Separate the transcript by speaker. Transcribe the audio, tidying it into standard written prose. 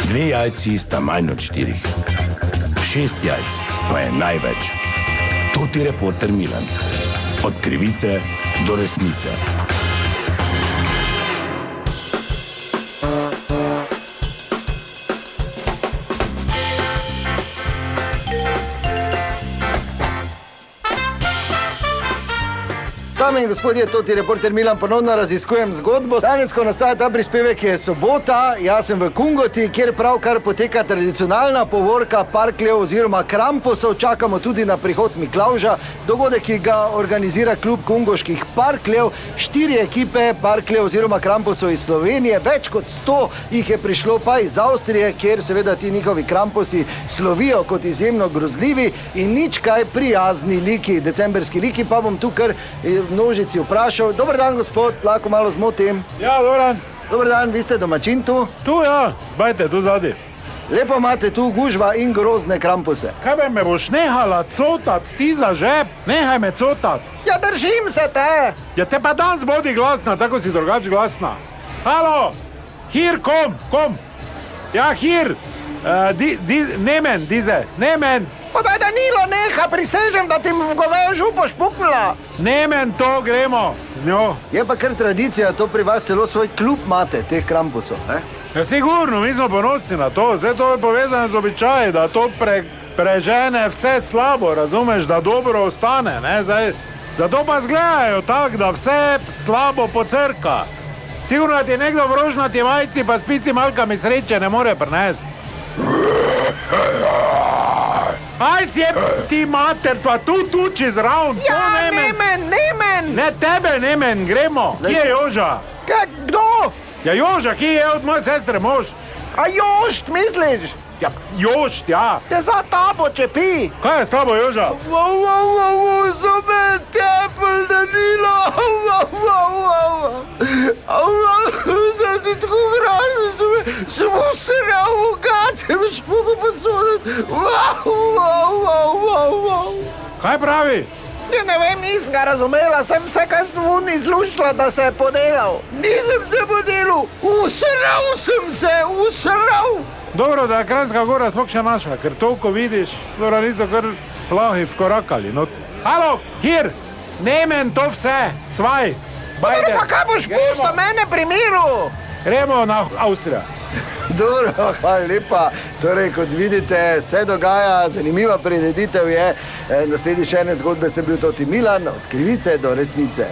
Speaker 1: 2 jajci sta manj od 4. 6 jajc pa je največ. To ti reporter Milan. Od krivice do resnice.
Speaker 2: Dame in gospodje, to ti reporter Milan, ponovno raziskujem zgodbo. Danes, ko nastaja ta prispevek, je sobota, jaz sem v Kungoti, kjer pravkar poteka tradicionalna povorka parkljev oziroma krampusov. Čakamo tudi na prihod Miklavža, dogodek, ki ga organizira klub kungoških parkljev. 4 ekipe parkljev oziroma krampusov iz Slovenije, več kot 100 jih je prišlo pa iz Avstrije, kjer seveda ti njihovi krampusi slovijo kot izjemno grozljivi in nič kaj prijazni liki, decemberski liki, pa bom tu kar množici vprašal. Dober dan, gospod, lahko malo zmotim.
Speaker 3: Ja, dober dan.
Speaker 2: Dober dan, vi ste domačin tu?
Speaker 3: Tu, ja, zbajte, tu zadnji.
Speaker 2: Lepo imate tu gužva in grozne krampuse.
Speaker 3: Kaj me boš nehala cotat, ti za žep? Nehaj me cotat.
Speaker 2: Ja, držim se te.
Speaker 3: Ja, te pa danes bodi glasna, tako si drugač glasna. Halo, hir, kom. Ja, hir, nemen, dize, nemen.
Speaker 2: Pa daj, Danilo, neha, prisežem, da ti v govejo župo špuknila.
Speaker 3: Nemen to, gremo z njo. Je
Speaker 2: pa kar tradicija, to pri vas celo svoj klub imate, teh krampusov, ne?
Speaker 3: Ja, sigurno, mi smo ponosni na to, vse to je povezano z običaji, da to prežene vse slabo, razumeš, da dobro ostane, ne? Zato pa zgledajo tak, da vse slabo pocrka. Sigurno, da ti nekdo v rožnati majici pa spici malkami sreče ne more prinesti. Aj si je ti mater, pa tu tuči zraven.
Speaker 2: Ja, nemen.
Speaker 3: Ne tebe, nemen, gremo. Kje je Joža?
Speaker 2: Kdo?
Speaker 3: Ja, Joža, kje je od moje sestre mož?
Speaker 2: A Jošt, misliš?
Speaker 3: Ja, Jošt, ja.
Speaker 2: Ja, za tabo čepi.
Speaker 3: Kaj je slabo, Joža?
Speaker 2: So me tepel, Danilo. Sem ti tako gražen, sem usrel v gate, več mogo posoditi.
Speaker 3: Kaj pravi?
Speaker 2: Ja, ne vem, nisem ga razumela, sem vse kaj svuni zlušla, da se je podelal. Nisem se podelal, usrel sem se.
Speaker 3: Dobro, da je Kranjska Gora sploh še naša, ker toliko vidiš, dobro, niso kar plahi vkorakali. Halo, hir, nemen to vse, cvaj.
Speaker 2: Dobro, pa kaj boš pustil mene pri miru?
Speaker 3: Gremo na Avstrijo.
Speaker 2: Dobro, hvala lepa. Torej, kot vidite, se dogaja, zanimiva prireditev je. Na sledi še ene zgodbe sem bil Toti Milan, od krivice do resnice.